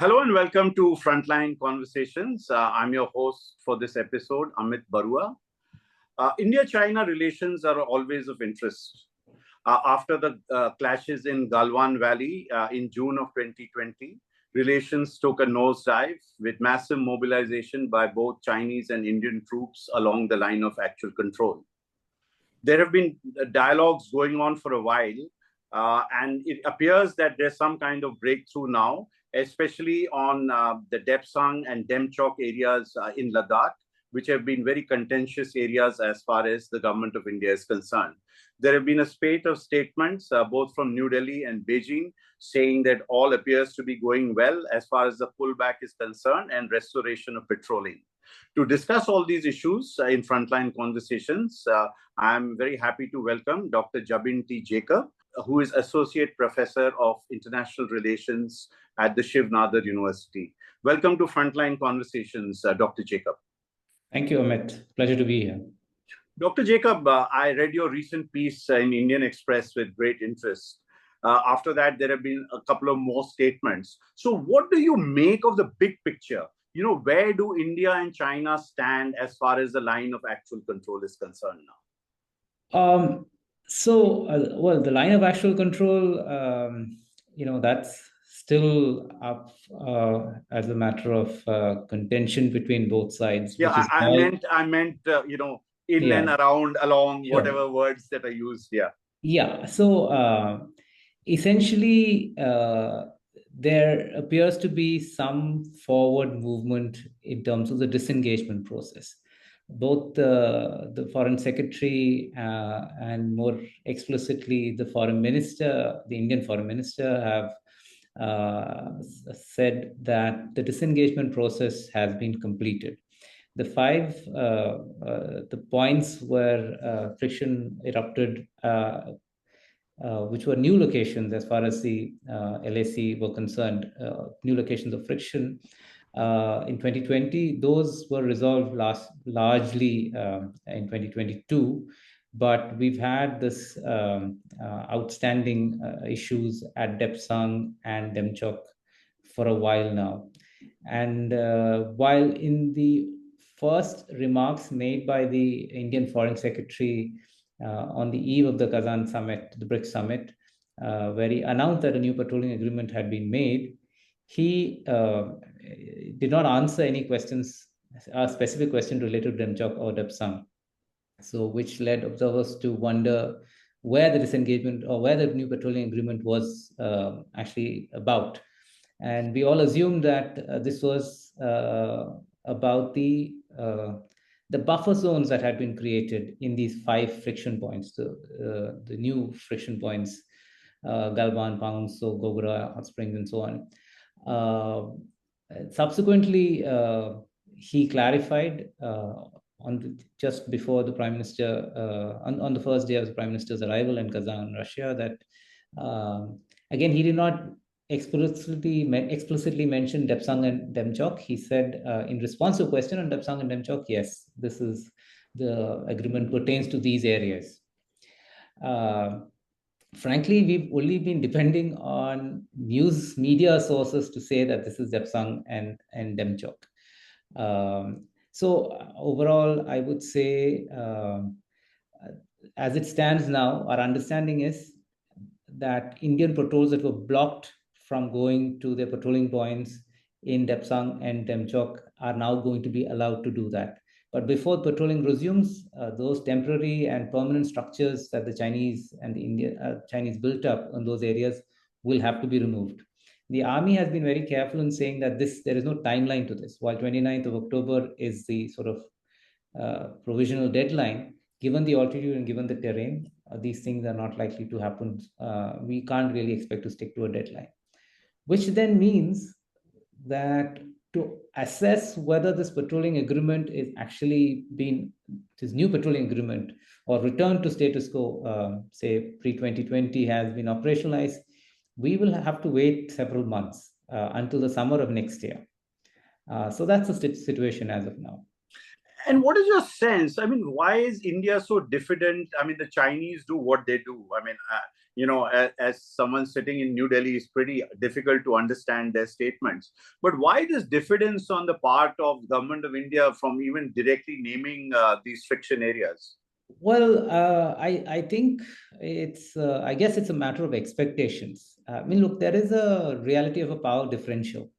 Hello and welcome to Frontline Conversations. I'm your host for this episode, Amit Barua. India-China relations are always of interest. After the clashes in Galwan Valley in June of 2020, relations took a nosedive with massive mobilization by both Chinese and Indian troops along the line of actual control. There have been dialogues going on for a while, and it appears that there's some kind of breakthrough now, especially on the Depsang and Demchok areas in Ladakh, which have been very contentious areas as far as the government of India is concerned. There have been a spate of statements, both from New Delhi and Beijing, saying that all appears to be going well as far as the pullback is concerned and restoration of patrolling. To discuss all these issues in Frontline Conversations, I'm very happy to welcome Dr. Jabin T. Jacob, who is Associate Professor of International Relations at the Shiv Nadar University. Welcome to Frontline Conversations, Dr. Jacob. Thank you, Amit. Pleasure to be here. Dr. Jacob, I read your recent piece in Indian Express with great interest. After that, there have been a couple of more statements. So what do you make of the big picture? Where do India and China stand as far as the line of actual control is concerned now? Well, the line of actual control, that's still up as a matter of contention between both sides. Yeah, I meant, in and around, along, sure. Whatever words that are used here. Yeah. So essentially, there appears to be some forward movement in terms of the disengagement process. Both the foreign secretary and more explicitly the foreign minister, the Indian foreign minister, have said that the disengagement process has been completed. The points where friction erupted, which were new locations as far as the LAC were concerned, new locations of friction, in 2020, those were resolved largely in 2022, but we've had this outstanding issues at Depsang and Demchok for a while now. And while in the first remarks made by the Indian Foreign Secretary on the eve of the Kazan summit, the BRICS summit, where he announced that a new patrolling agreement had been made, he did not answer any questions, a specific question related to Demchok or Depsang. So, which led observers to wonder where the disengagement or where the new patrolling agreement was actually about. And we all assumed that this was about the buffer zones that had been created in these 5 friction points, the new friction points, Galwan, Pangso, Gogura, Hot Springs, and so on. Subsequently, he clarified just before the Prime Minister, on the first day of the Prime Minister's arrival in Kazan, Russia, that again, he did not explicitly mention Depsang and Demchok. He said in response to a question on Depsang and Demchok, yes, this is the agreement pertains to these areas. Frankly, we've only been depending on news media sources to say that this is Depsang and Demchok. So overall, I would say, as it stands now, our understanding is that Indian patrols that were blocked from going to their patrolling points in Depsang and Demchok are now going to be allowed to do that. But before patrolling resumes, those temporary and permanent structures that the Chinese and the Chinese built up in those areas will have to be removed. The army has been very careful in saying that there is no timeline to this. While 29th of October is the sort of provisional deadline, given the altitude and given the terrain, these things are not likely to happen. We can't really expect to stick to a deadline, which then means that to assess whether this patrolling agreement is actually this new patrolling agreement or return to status quo, say pre-2020 has been operationalized, we will have to wait several months until the summer of next year. So that's the situation as of now. And what is your sense? I mean, why is India so diffident? I mean, the Chinese do what they do. I mean, as someone sitting in New Delhi, it's pretty difficult to understand their statements. But why this diffidence on the part of government of India from even directly naming these friction areas? Well, I think it's I guess it's a matter of expectations. I mean, look, there is a reality of a power differential.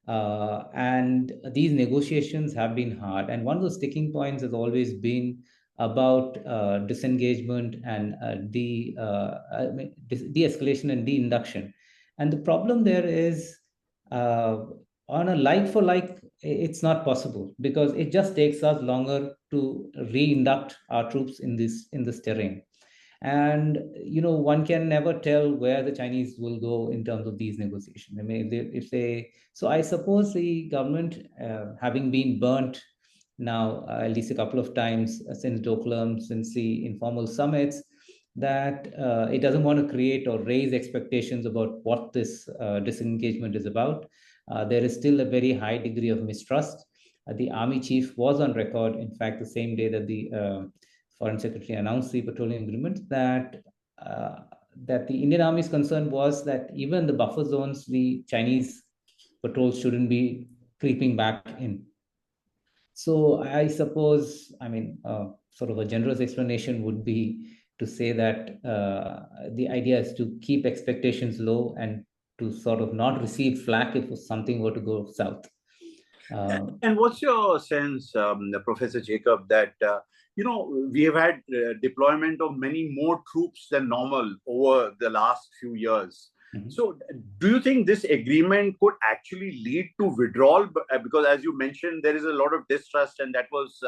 And these negotiations have been hard. And one of the sticking points has always been about disengagement and de-escalation and de-induction. And the problem there is on a like for like, it's not possible because it just takes us longer to re-induct our troops in this terrain. And one can never tell where the Chinese will go in terms of these negotiations. I mean, if they so I suppose the government, having been burnt now at least a couple of times since Doklam, since the informal summits, that it doesn't want to create or raise expectations about what this disengagement is about. There is still a very high degree of mistrust. The army chief was on record, in fact, the same day that the Foreign Secretary announced the petroleum agreement, that the Indian Army's concern was that even the buffer zones, the Chinese patrols shouldn't be creeping back in. So I suppose, I mean, sort of a generous explanation would be to say that the idea is to keep expectations low and to sort of not receive flack if something were to go south. And what's your sense, Professor Jacob, that we have had deployment of many more troops than normal over the last few years. Mm-hmm. So, do you think this agreement could actually lead to withdrawal? Because, as you mentioned, there is a lot of distrust, and that was,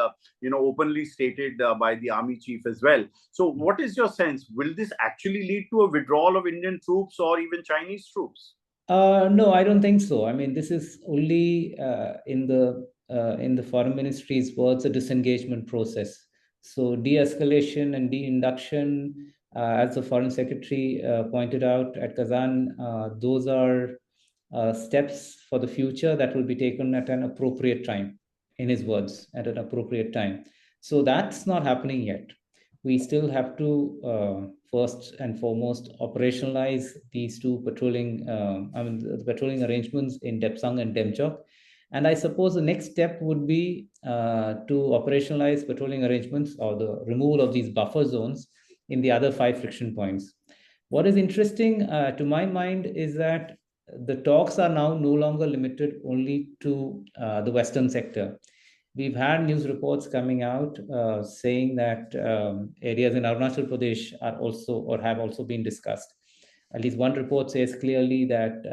openly stated by the army chief as well. So, what is your sense? Will this actually lead to a withdrawal of Indian troops or even Chinese troops? No, I don't think so. I mean, this is only in the foreign ministry's words, a disengagement process. So de-escalation and de-induction, as the foreign secretary pointed out at Kazan, those are steps for the future that will be taken at an appropriate time, in his words, at an appropriate time. So that's not happening yet. We still have to first and foremost operationalize these two patrolling, the patrolling arrangements in Depsang and Demchok. And I suppose the next step would be to operationalize patrolling arrangements or the removal of these buffer zones in the other 5 friction points. What is interesting to my mind is that the talks are now no longer limited only to the Western sector. We've had news reports coming out saying that areas in Arunachal Pradesh are also or have also been discussed. At least one report says clearly that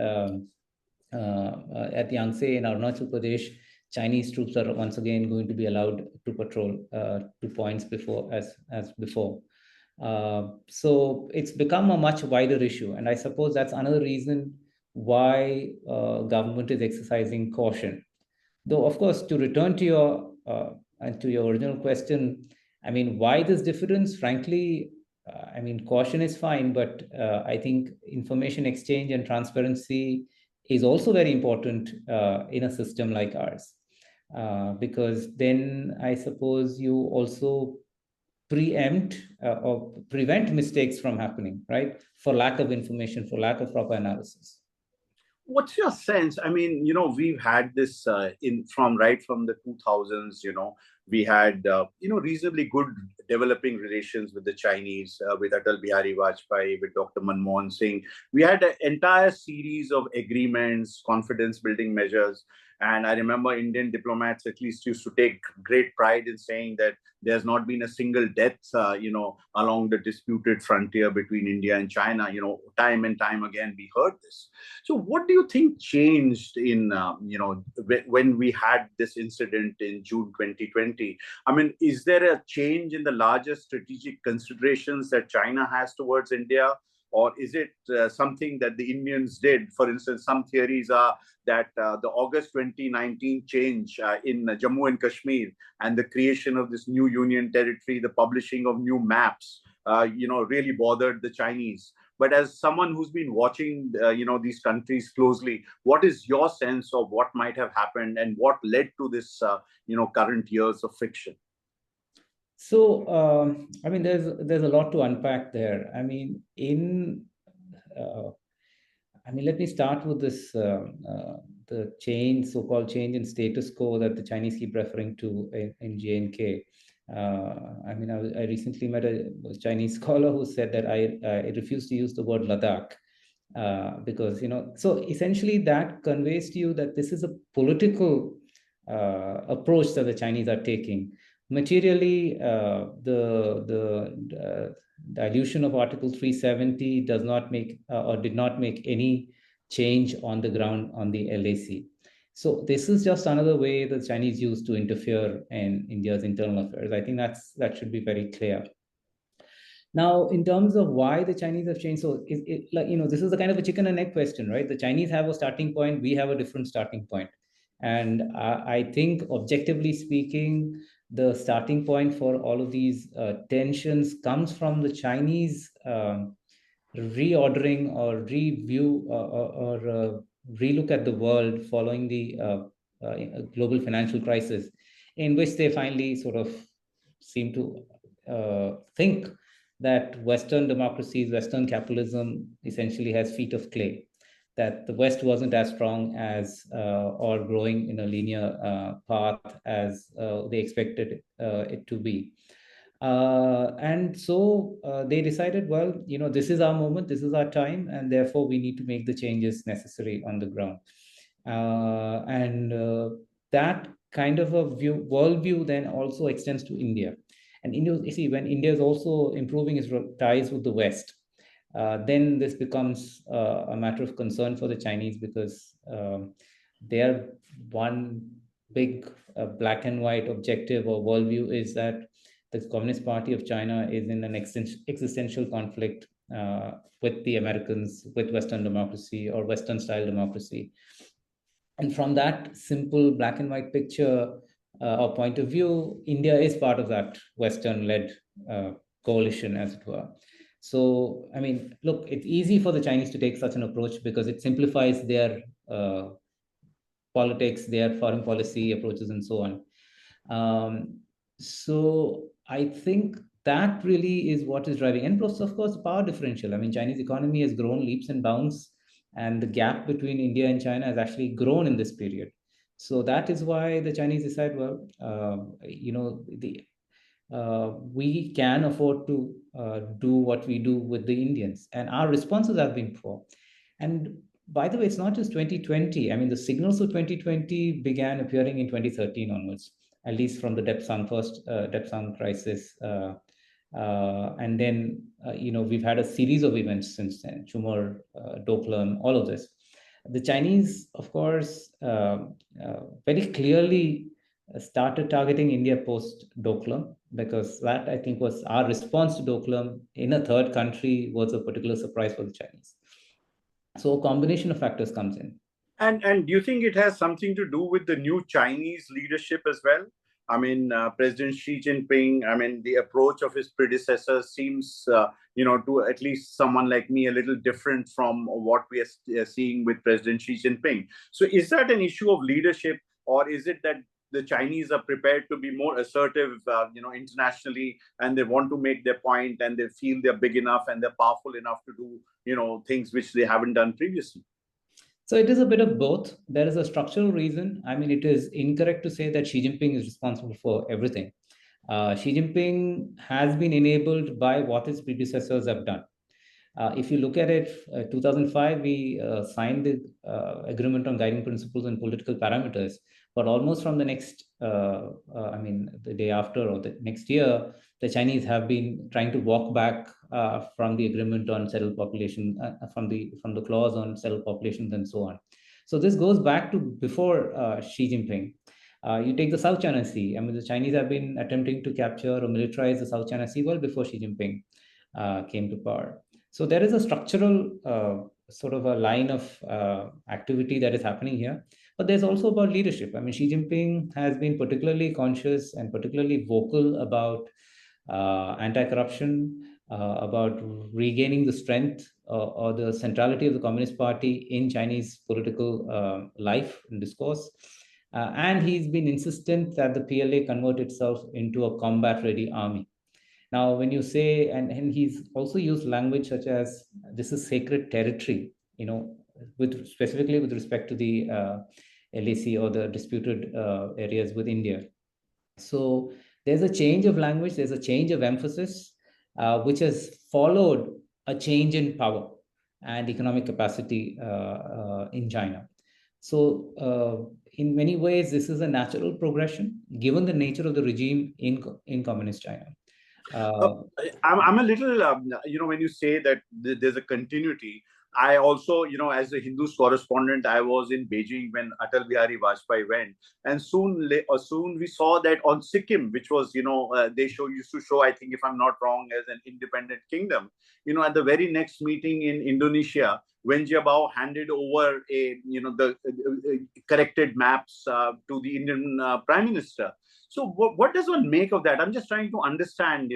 at Yangtze in Arunachal Pradesh, Chinese troops are once again going to be allowed to patrol 2 points as before. So it's become a much wider issue, and I suppose that's another reason why government is exercising caution. Though, of course, to return to your original question, I mean, why this difference? Frankly, I mean, caution is fine, but I think information exchange and transparency is also very important in a system like ours, because then I suppose you also preempt or prevent mistakes from happening, right? For lack of information, for lack of proper analysis. What's your sense? I mean, we've had this from the 2000s. We had reasonably good developing relations with the Chinese, with Atal Bihari Vajpayee, with Dr. Manmohan Singh. We had an entire series of agreements, confidence building measures. And I remember Indian diplomats at least used to take great pride in saying that there's not been a single death, along the disputed frontier between India and China. Time and time again, we heard this. So what do you think changed in, when we had this incident in June 2020? I mean, is there a change in the larger strategic considerations that China has towards India? Or is it something that the Indians did? For instance, some theories are that the August 2019 change in Jammu and Kashmir and the creation of this new union territory, the publishing of new maps, really bothered the Chinese. But as someone who's been watching, these countries closely, what is your sense of what might have happened and what led to this, current years of friction? So, I mean, there's a lot to unpack there. I mean, let me start with this the change, so-called change in status quo that the Chinese keep referring to in J&K. I recently met a Chinese scholar who said that I refuse to use the word Ladakh because, so essentially that conveys to you that this is a political approach that the Chinese are taking. Materially, the dilution of Article 370 does not make or did not make any change on the ground on the LAC. So this is just another way the Chinese use to interfere in India's internal affairs. I think that should be very clear. Now, in terms of why the Chinese have changed, so this is a kind of a chicken and egg question, right? The Chinese have a starting point, we have a different starting point. And I think, objectively speaking, the starting point for all of these tensions comes from the Chinese reordering or review or relook at the world following the global financial crisis, in which they finally sort of seem to think that Western democracies, Western capitalism essentially has feet of clay, that the West wasn't as strong as or growing in a linear path as they expected it to be. And so they decided, well, this is our moment, this is our time, and therefore we need to make the changes necessary on the ground. That kind of a worldview then also extends to India. And India, you see, when India is also improving its ties with the West, then this becomes a matter of concern for the Chinese, because their one big black and white objective or worldview is that the Communist Party of China is in an existential conflict with the Americans, with Western democracy or Western style democracy. And from that simple black and white picture or point of view, India is part of that Western-led coalition, as it were. So, I mean, look, it's easy for the Chinese to take such an approach because it simplifies their politics, their foreign policy approaches, and so on. So I think that really is what is driving. And plus, of course, power differential. I mean, Chinese economy has grown leaps and bounds, and the gap between India and China has actually grown in this period. So that is why the Chinese decide, well, we can afford to do what we do with the Indians. And our responses have been poor. And by the way, it's not just 2020. I mean, the signals of 2020 began appearing in 2013 onwards, at least from the Depsang crisis. And then, we've had a series of events since then, Chumor, Doklam, all of this. The Chinese, of course, very clearly started targeting India post-Doklam, because that, I think, was our response to Doklam in a third country was a particular surprise for the Chinese. So a combination of factors comes in. And do you think it has something to do with the new Chinese leadership as well? I mean, President Xi Jinping, I mean, the approach of his predecessor seems, to at least someone like me, a little different from what we are seeing with President Xi Jinping. So is that an issue of leadership, or is it that the Chinese are prepared to be more assertive, internationally, and they want to make their point, and they feel they're big enough and they're powerful enough to do, things which they haven't done previously? So it is a bit of both. There is a structural reason. I mean, it is incorrect to say that Xi Jinping is responsible for everything. Xi Jinping has been enabled by what his predecessors have done. If you look at it, 2005, we signed the agreement on guiding principles and political parameters. But almost from the next, the day after or the next year, the Chinese have been trying to walk back from the agreement on settled population, from the clause on settled populations and so on. So this goes back to before Xi Jinping. You take the South China Sea. I mean, the Chinese have been attempting to capture or militarize the South China Sea well before Xi Jinping came to power. So there is a structural sort of a line of activity that is happening here. But there's also about leadership. I mean, Xi Jinping has been particularly conscious and particularly vocal about anti-corruption, about regaining the strength or the centrality of the Communist Party in Chinese political life and discourse. And he's been insistent that the PLA convert itself into a combat-ready army. Now, when you say, and he's also used language such as this is sacred territory, with specifically with respect to the LAC or the disputed areas with India. So there's a change of language, there's a change of emphasis, which has followed a change in power and economic capacity in China. So in many ways, this is a natural progression, given the nature of the regime in communist China. I'm a little, when you say that there's a continuity, I also, as a Hindus correspondent, I was in Beijing when Atal Bihari Vajpayee went, and soon we saw that on Sikkim, which was, they used to show, I think, if I'm not wrong, as an independent kingdom. At the very next meeting in Indonesia, when Jiabao handed over the corrected maps to the Indian Prime Minister. So what does one make of that? I'm just trying to understand,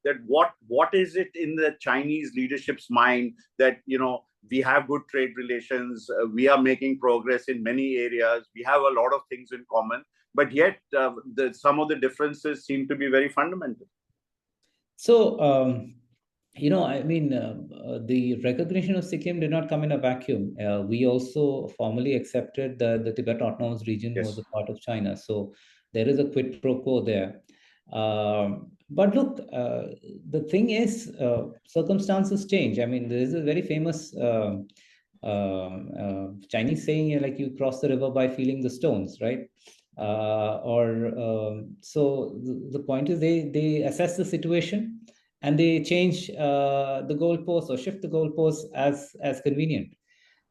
that what is it in the Chinese leadership's mind that, we have good trade relations, we are making progress in many areas, we have a lot of things in common, but yet some of the differences seem to be very fundamental. So, the recognition of Sikkim did not come in a vacuum. We also formally accepted that the Tibet Autonomous Region was a part of China. So there is a quid pro quo there. But look, the thing is, circumstances change. I mean, there is a very famous Chinese saying, like, you cross the river by feeling the stones, right? So the point is they assess the situation and they change the goalposts or shift the goalposts as convenient.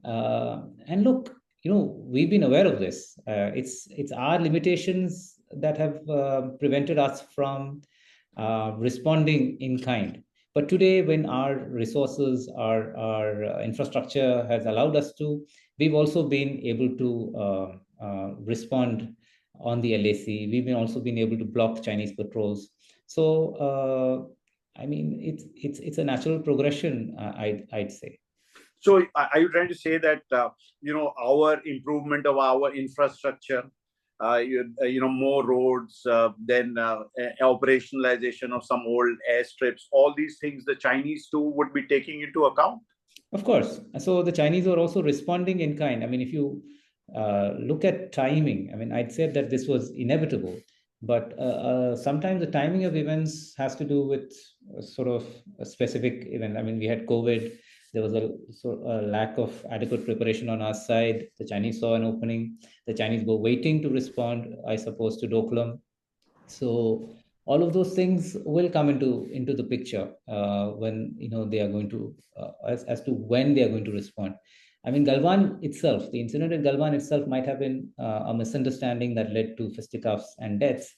And look, we've been aware of this. It's our limitations that have prevented us from responding in kind. But today, when our resources, our infrastructure has allowed us to, we've also been able to respond on the LAC. We've also been able to block Chinese patrols. So, it's a natural progression, I'd say. So are you trying to say that, our improvement of our infrastructure, more roads, then operationalization of some old airstrips, all these things the Chinese too would be taking into account? Of course. So the Chinese are also responding in kind. I mean, if you look at timing, I'd say that this was inevitable. But sometimes the timing of events has to do with sort of a specific event. We had COVID. There was a lack of adequate preparation on our side. The Chinese saw an opening. The Chinese were waiting to respond, I suppose, to Doklam. So all of those things will come into the picture when they are going to as to when they are going to respond. Galwan itself, the incident in Galwan itself might have been a misunderstanding that led to fisticuffs and deaths.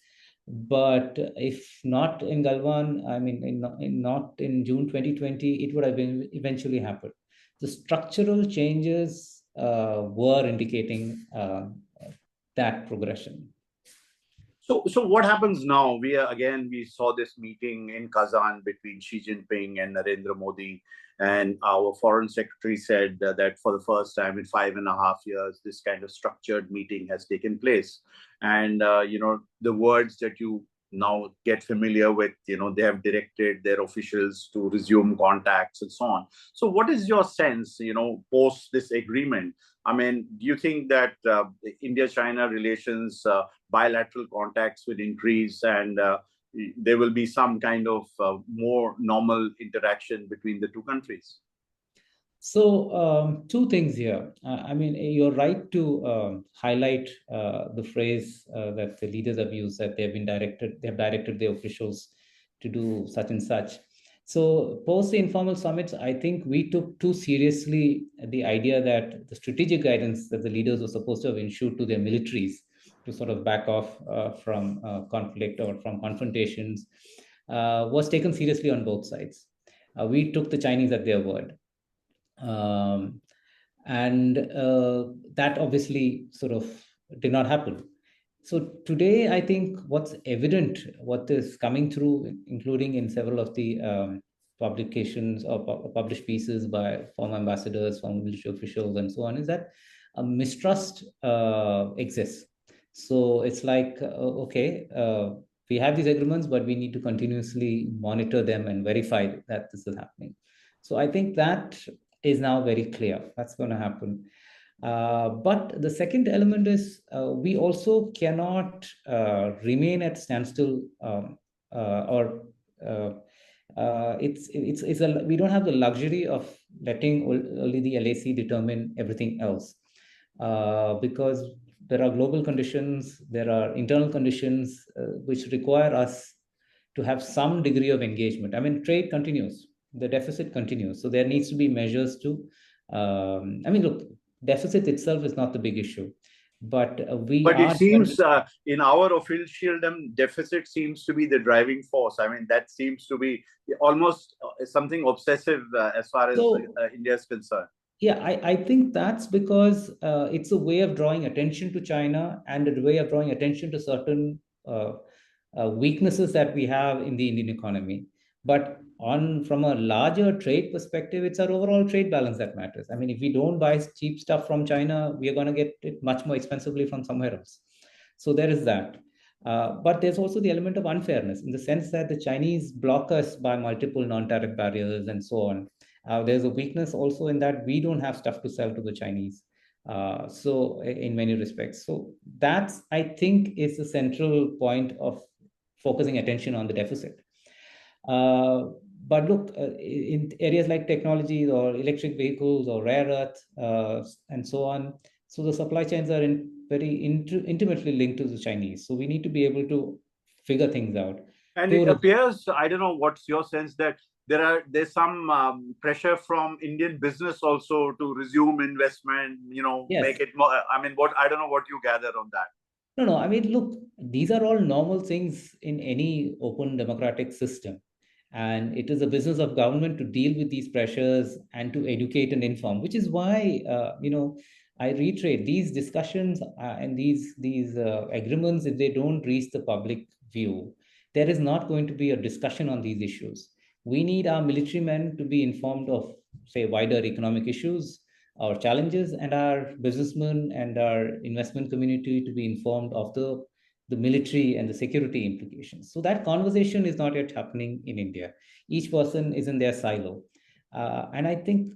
But if not in Galwan, not in June 2020, it would have been eventually happened. The structural changes were indicating that progression. So what happens now? We saw this meeting in Kazan between Xi Jinping and Narendra Modi, and our foreign secretary said that for the first time in 5.5 years, this kind of structured meeting has taken place. And, the words that you now get familiar with, they have directed their officials to resume contacts and so on. So what is your sense, post this agreement? Do you think that India-China relations, bilateral contacts will increase and there will be some kind of more normal interaction between the two countries? So two things here. You're right to highlight the phrase that the leaders have used, that they have directed their officials to do such and such. So post the informal summits, I think we took too seriously the idea that the strategic guidance that the leaders were supposed to have issued to their militaries to sort of back off from conflict or from confrontations was taken seriously on both sides. We took the Chinese at their word. That obviously sort of did not happen. So today, I think what's evident, what is coming through, including in several of the publications or published pieces by former ambassadors, former military officials, and so on, is that a mistrust exists. So it's like, okay, we have these agreements, but we need to continuously monitor them and verify that this is happening. So I think that is now very clear. That's going to happen. But the second element is we also cannot remain at standstill or we don't have the luxury of letting only the LAC determine everything else, because there are global conditions, there are internal conditions which require us to have some degree of engagement. I mean, trade continues, the deficit continues, so there needs to be measures to. I mean, look, deficit itself is not the big issue, but But it seems in our officialdom, deficit seems to be the driving force. I mean, that seems to be almost something obsessive as far as India is concerned. Yeah, I think that's because it's a way of drawing attention to China and a way of drawing attention to certain weaknesses that we have in the Indian economy. But from a larger trade perspective, it's our overall trade balance that matters. I mean, if we don't buy cheap stuff from China, we are going to get it much more expensively from somewhere else. So there is that. But there's also the element of unfairness in the sense that the Chinese block us by multiple non-tariff barriers and so on. There's a weakness also in that we don't have stuff to sell to the Chinese. So in many respects. So that's, I think, is the central point of focusing attention on the deficit. But look, in areas like technologies or electric vehicles or rare earth and so on, so the supply chains are very intimately linked to the Chinese. So we need to be able to figure things out. And it appears, I don't know, what's your sense, that there's some pressure from Indian business also to resume investment, Yes. make it more. I mean, I don't know what you gather on that. No. I mean, look, these are all normal things in any open democratic system. And it is a business of government to deal with these pressures and to educate and inform, which is why, I reiterate these discussions and these agreements, if they don't reach the public view, there is not going to be a discussion on these issues. We need our military men to be informed of, say, wider economic issues or challenges, and our businessmen and our investment community to be informed of the military and the security implications. So that conversation is not yet happening in India. Each person is in their silo. And I think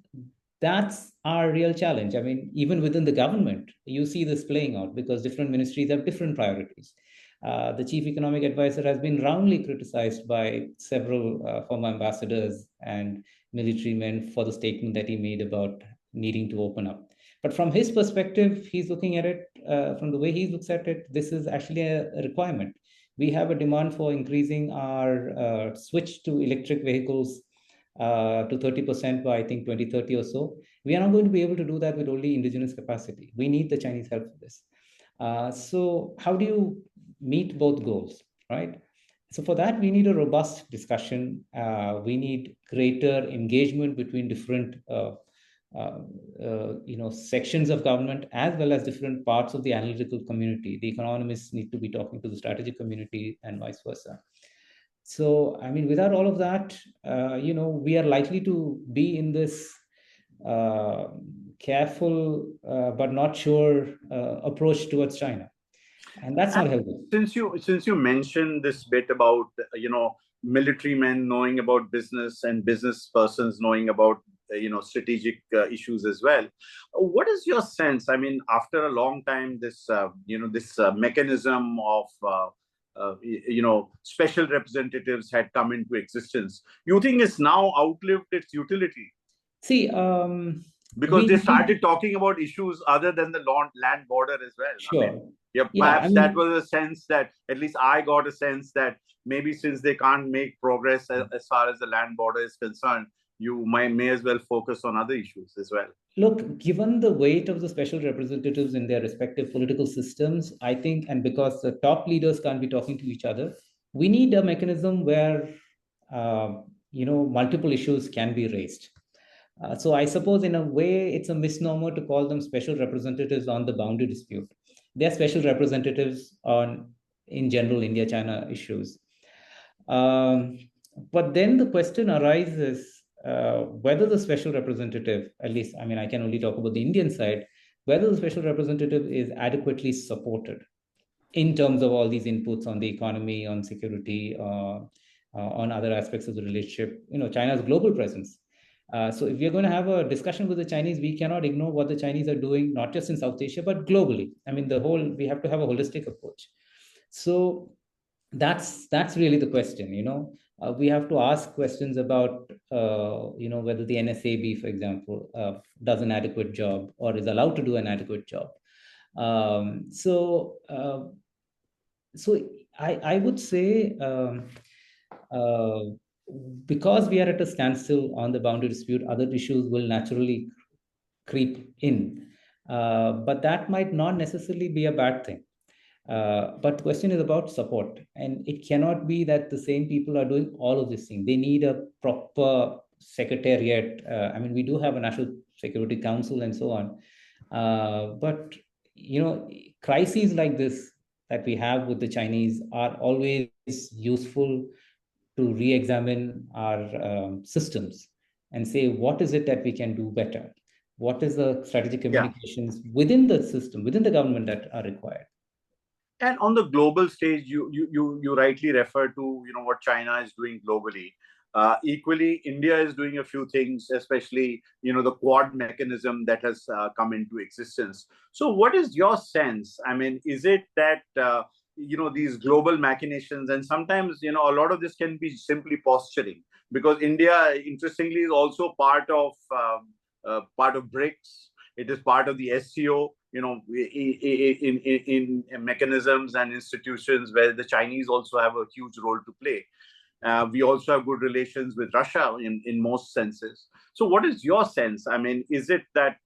that's our real challenge. I mean, even within the government, you see this playing out because different ministries have different priorities. The chief economic advisor has been roundly criticized by several former ambassadors and military men for the statement that he made about needing to open up. But from his perspective, he's looking at it, from the way he looks at it, this is actually a requirement. We have a demand for increasing our switch to electric vehicles to 30% by, I think, 2030 or so. We are not going to be able to do that with only indigenous capacity. We need the Chinese help for this. So how do you meet both goals, right? So for that, we need a robust discussion. We need greater engagement between different sections of government as well as different parts of the analytical community. The economists need to be talking to the strategic community and vice versa. So, I mean, without all of that, we are likely to be in this careful but not sure approach towards China, and that's not helpful. Since you mentioned this bit about military men knowing about business and business persons knowing about strategic issues as well, what is your sense? I mean, after a long time, this mechanism of special representatives had come into existence. You think it's now outlived its utility? See, because they started talking about issues other than the land border as well. Sure. Perhaps that was a sense that, at least I got a sense that maybe since they can't make progress as far as the land border is concerned, you may as well focus on other issues as well. Look, given the weight of the special representatives in their respective political systems, I think, and because the top leaders can't be talking to each other, we need a mechanism where, multiple issues can be raised. So I suppose in a way, it's a misnomer to call them special representatives on the boundary dispute. They're special representatives on, in general, India-China issues. But then the question arises whether the special representative, at least, I mean, I can only talk about the Indian side, whether the special representative is adequately supported in terms of all these inputs on the economy, on security, on other aspects of the relationship, China's global presence. So if we're going to have a discussion with the Chinese, we cannot ignore what the Chinese are doing, not just in South Asia, but globally. I mean, we have to have a holistic approach. So that's really the question. We have to ask questions about whether the NSAB, for example, does an adequate job or is allowed to do an adequate job. So I would say because we are at a standstill on the boundary dispute, other issues will naturally creep in. But that might not necessarily be a bad thing. But the question is about support. And it cannot be that the same people are doing all of these things. They need a proper secretariat. I mean, we do have a National Security Council and so on. But, crises like this that we have with the Chinese are always useful to re-examine our systems and say, what is it that we can do better? What is the strategic communications within the system, within the government that are required? And on the global stage, you rightly refer to what China is doing globally. Equally, India is doing a few things, especially the Quad mechanism that has come into existence. So, what is your sense? I mean, is it that these global machinations, and sometimes a lot of this can be simply posturing, because India, interestingly, is also part of BRICS. It is part of the SCO. In mechanisms and institutions where the Chinese also have a huge role to play. We also have good relations with Russia in most senses. So what is your sense? I mean, is it that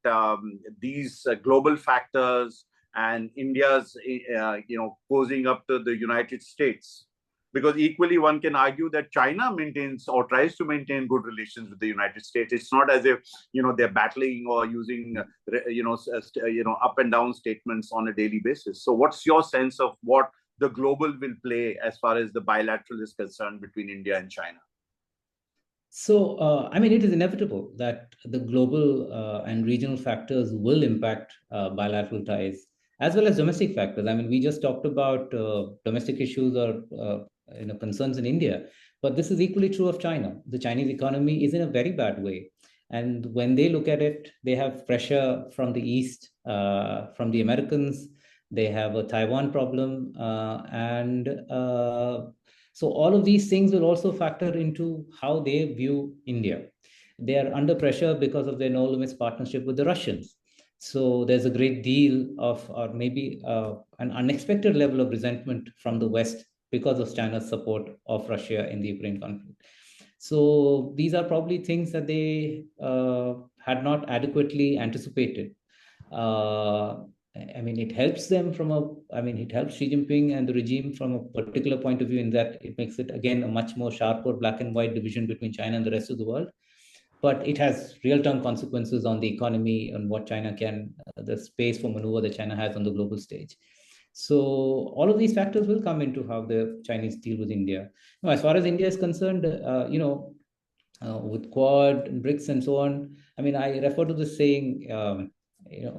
these global factors and India's, posing up to the United States? Because equally, one can argue that China maintains or tries to maintain good relations with the United States. It's not as if they're battling or using up and down statements on a daily basis. So, what's your sense of what the global will play as far as the bilateral is concerned between India and China? So, I mean, it is inevitable that the global and regional factors will impact bilateral ties as well as domestic factors. I mean, we just talked about domestic issues or concerns in India, but this is equally true of China. The Chinese economy is in a very bad way, and when they look at it, they have pressure from the East, from the Americans. They have a Taiwan problem, and so all of these things will also factor into how they view India. They are under pressure because of their no limits partnership with the Russians. So there's a great deal of, or maybe an unexpected level of resentment from the West because of China's support of Russia in the Ukraine conflict. So these are probably things that they had not adequately anticipated. I mean, it helps them it helps Xi Jinping and the regime from a particular point of view, in that it makes it, again, a much more sharper black and white division between China and the rest of the world. But it has real-term consequences on the economy and what China can, the space for maneuver that China has on the global stage. So all of these factors will come into how the Chinese deal with India. Now, as far as India is concerned, with Quad and BRICS and so on, I mean, I refer to the saying,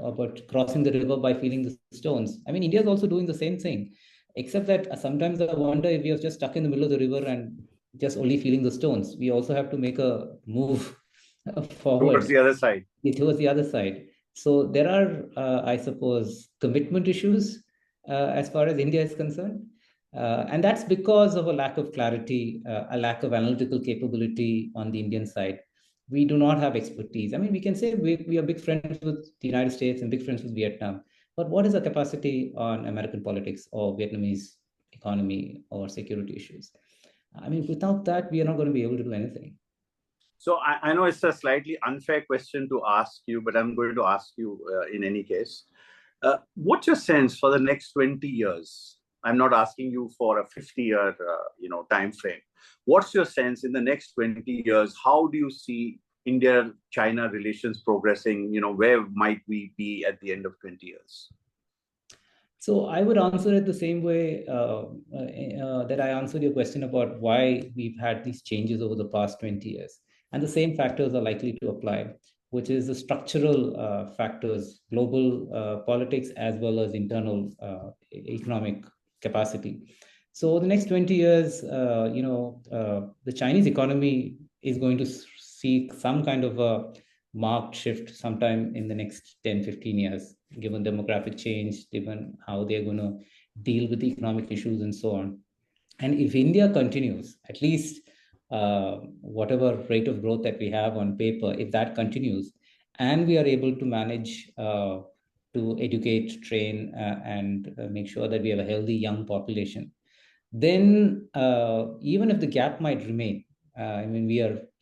about crossing the river by feeling the stones. I mean, India is also doing the same thing, except that sometimes I wonder if we are just stuck in the middle of the river and just only feeling the stones. We also have to make a move forward towards the other side. Towards the other side. So there are, I suppose, commitment issues as far as India is concerned. And that's because of a lack of clarity, a lack of analytical capability on the Indian side. We do not have expertise. I mean, we can say we are big friends with the United States and big friends with Vietnam, but what is the capacity on American politics or Vietnamese economy or security issues? I mean, without that, we are not going to be able to do anything. So I know it's a slightly unfair question to ask you, but I'm going to ask you in any case. What's your sense for the next 20 years? I'm not asking you for a 50-year time frame. What's your sense in the next 20 years? How do you see India-China relations progressing? Where might we be at the end of 20 years? So I would answer it the same way that I answered your question about why we've had these changes over the past 20 years. And the same factors are likely to apply, which is the structural factors, global politics, as well as internal economic capacity. So the next 20 years, the Chinese economy is going to see some kind of a marked shift sometime in the next 10, 15 years, given demographic change, given how they're going to deal with the economic issues and so on. And if India continues, at least whatever rate of growth that we have on paper, if that continues, and we are able to manage to educate, train, and make sure that we have a healthy young population, then even if the gap might remain,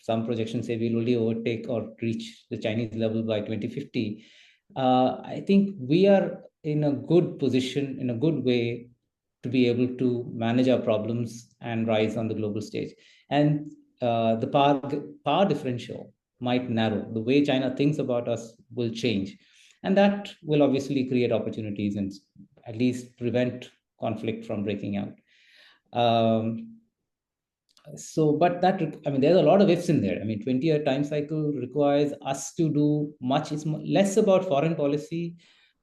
some projections say we'll only overtake or reach the Chinese level by 2050. I think we are in a good position, in a good way, to be able to manage our problems and rise on the global stage. And the power differential might narrow. The way China thinks about us will change. And that will obviously create opportunities and at least prevent conflict from breaking out. But there's a lot of ifs in there. 20-year time cycle requires us to do much. It's less about foreign policy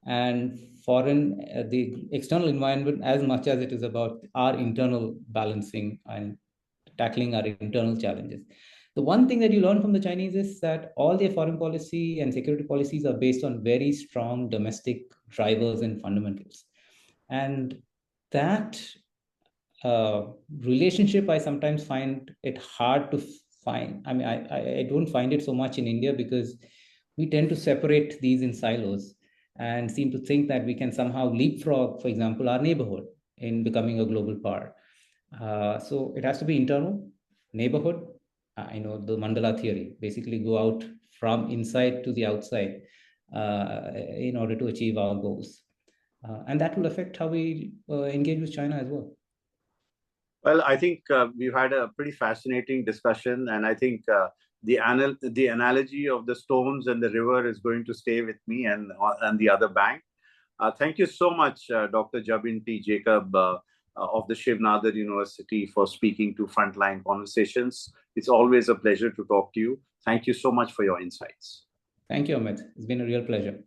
and the external environment as much as it is about our internal balancing and tackling our internal challenges. The one thing that you learn from the Chinese is that all their foreign policy and security policies are based on very strong domestic drivers and fundamentals. And that relationship, I sometimes find it hard to find. I don't find it so much in India because we tend to separate these in silos and seem to think that we can somehow leapfrog, for example, our neighborhood in becoming a global power. So it has to be internal, neighborhood. The mandala theory, basically go out from inside to the outside in order to achieve our goals. And that will affect how we engage with China as well. Well, I think we've had a pretty fascinating discussion, and I think the analogy of the stones and the river is going to stay with me and the other bank. Thank you so much, Dr. Jabin T. Jacob of the Shiv Nadar University, for speaking to Frontline Conversations. It's always a pleasure to talk to you. Thank you so much for your insights. Thank you, Amit. It's been a real pleasure.